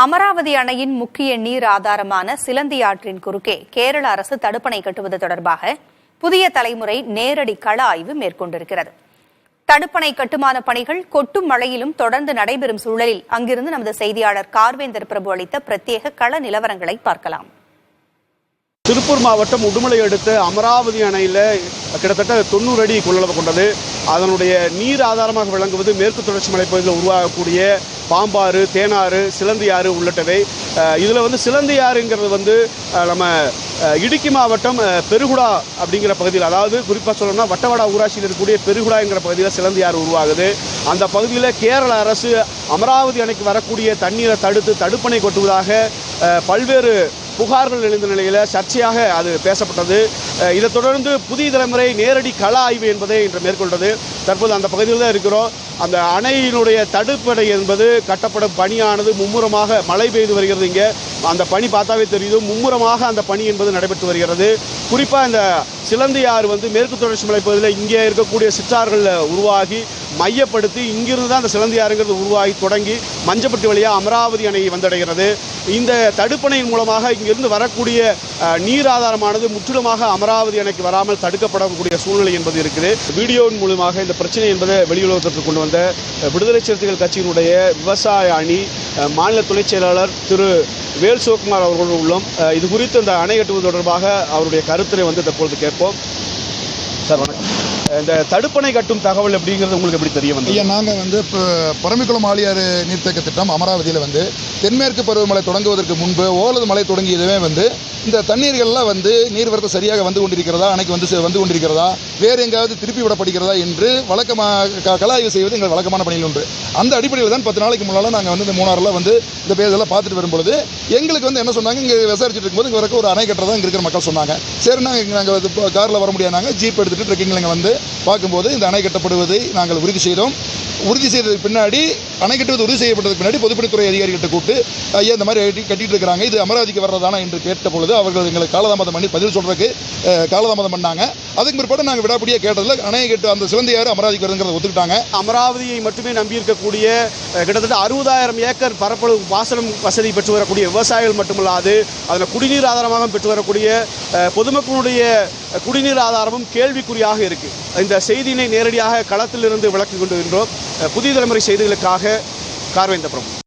அமராவதி அணையின் முக்கிய நீர் ஆதாரமான சிலந்தி ஆற்றின் குறுக்கே கேரள அரசு தடுப்பணை கட்டுவது தொடர்பாக புதிய தலைமுறை நேரடி கள ஆய்வு மேற்கொண்டிருக்கிறது. தடுப்பணை கட்டுமான பணிகள் கொட்டும் மழையிலும் தொடர்ந்து நடைபெறும் சூழலில் அங்கிருந்து நமது செய்தியாளர் கார்வேந்தர் பிரபு அளித்த பிரத்யேக கள நிலவரங்களை பார்க்கலாம். திருப்பூர் மாவட்டம் உடுமலை அடுத்த அமராவதி அணையில் கிட்டத்தட்ட 90 அடி கொள்ளளவு கொண்டது. அதனுடைய நீர் ஆதாரமாக விளங்குவது மேற்கு தொடர்ச்சி மலைப்பகுதியில் உருவாகக்கூடிய பாம்பாறு, தேனாறு, சிலந்தியாறு உள்ளிட்டவை. இதில் சிலந்தியாறுங்கிறது நம்ம இடுக்கி மாவட்டம் பெருகுடா அப்படிங்கிற பகுதியில், அதாவது குறிப்பாக சொல்லணும்னா வட்டவாடா ஊராட்சியில் இருக்கக்கூடிய பெருகுடாங்கிற பகுதியில் சிலந்தியாறு உருவாகுது. அந்த பகுதியில் கேரள அரசு அமராவதி அணைக்கு வரக்கூடிய தண்ணீரை தடுத்து தடுப்பணை கொட்டுவதாக பல்வேறு புகார்கள் எழுந்த நிலையில் சர்ச்சையாக அது பேசப்பட்டது. இதைத் தொடர்ந்து புதிய தலைமுறை நேரடி கள ஆய்வு என்பதை இன்று மேற்கொண்டது. தற்போது அந்த பகுதியில் தான் இருக்கிறோம். அந்த அணையினுடைய தடுப்பணை என்பது கட்டப்படும் பணியானது மும்முரமாக மழை பெய்து வருகிறது. இங்கே அந்த பணி பார்த்தாவே தெரியுது, மும்முரமாக அந்த பணி என்பது நடைபெற்று வருகிறது. குறிப்பாக இந்த சிலந்தியாறு மேற்கு தொடர்ச்சி மலைப்பகுதியில் இங்கே இருக்கக்கூடிய சிற்றாறுகளில் உருவாகி மையப்படுத்தி இங்கிருந்து தான் அந்த சிலந்தியாறுங்கிறது உருவாகி தொடங்கி மஞ்சப்பட்டி வழியாக அமராவதி அணையை வந்தடைகிறது. இந்த தடுப்பணையின் மூலமாக இங்கிருந்து வரக்கூடிய நீர் ஆதாரமானது முற்றிலுமாக அமராவதி அணைக்கு வராமல் தடுக்கப்படக்கூடிய சூழ்நிலை என்பது இருக்குது. வீடியோவின் மூலமாக இந்த பிரச்சனை என்பதை வெளியுலகத்திற்கு கொண்டு வந்த விடுதலை சிறுத்தைகள் கட்சியினுடைய விவசாய அணி மாநில துணைச் செயலாளர் திரு வேல் சிவகுமார் அவர்கள் உள்ளோம். இது குறித்து இந்த அணை கட்டுவது தொடர்பாக அவருடைய கருத்தினை தற்பொழுது கேட்போம். சார் வணக்கம். இந்த தடுப்பணை கட்டும் தகவல் எப்படிங்கிறது உங்களுக்கு எப்படி தெரிய வந்து? ஐயா, நாங்கள் இப்போ பரமிக்குளம் ஆழியாறு நீர்த்தேக்க திட்டம் அமராவதியில் தென்மேற்கு பருவமழை தொடங்குவதற்கு முன்பு ஓலது மழை தொடங்கியதுவே இந்த தண்ணீர்கள்லாம் நீர்வரத்து சரியாக வந்து கொண்டிருக்கிறதா, அணைக்கு வந்து கொண்டிருக்கிறதா, வேறு எங்காவது திருப்பி விடப்படுகிறதா என்று வழக்கமாக கள ஆய்வு செய்வது எங்கள் வழக்கமான பணியில் ஒன்று. அந்த அடிப்படையில் தான் 10 நாளைக்கு முன்னால் நாங்கள் இந்த மூணாறில் இந்த பேஜெல்லாம் பார்த்துட்டு வரும்பொழுது எங்களுக்கு என்ன சொன்னாங்க, இங்கே விசாரிச்சுட்டு இருக்கும்போது இங்கே வரைக்கும் ஒரு அணை கட்டுறதா இங்கே இருக்கிற மக்கள் சொன்னாங்க. சரி, நாங்கள் காரில் வர முடியாது, ஜீப் எடுத்துகிட்டு ட்ரெக்கிங்கில் இங்கே பார்க்கும்போது இந்த அணை கட்டப்படுவதை நாங்கள் உறுதி செய்தோம். உறுதி செய்ததுக்கு பின்னாடி அணை கட்டுவது உறுதி செய்யப்பட்டதுக்கு பின்னாடி பொதுப்பணித்துறை அதிகாரிகிட்ட கூப்பிட்டு, ஐயா இந்த மாதிரி கட்டிட்டு இருக்கிறாங்க, இது அமராவதிக்கு வர்றதானா என்று கேட்ட பொழுது அவர்கள் எங்களுக்கு காலதாமதம் பண்ணி பதில் சொல்றதுக்கு காலதாமதம் பண்ணாங்க. அதுக்கு பிற்பாடு நாங்கள் விடாப்படியாக கேட்டதில் அணை கட்டு அந்த சிலந்தியாறு அமராவதிக்கு வருங்கிறத ஒத்துக்கிட்டாங்க. அமராவதியை மட்டுமே நம்பி இருக்கக்கூடிய கிட்டத்தட்ட 60,000 ஏக்கர் பரப்பளவு பாசனம் வசதி பெற்று வரக்கூடிய விவசாயிகள் மட்டுமல்லாது அதில் குடிநீர் ஆதாரமாக பெற்று வரக்கூடிய பொதுமக்களுடைய குடிநீர் ஆதாரமும் கேள்விக்குறியாக இருக்கு. இந்த செய்தியினை நேரடியாக களத்திலிருந்து விளக்கி கொண்டு வருகின்றோம். புதிய தலைமுறை செய்திகளுக்காக கார்வேந்தர் பிரபு.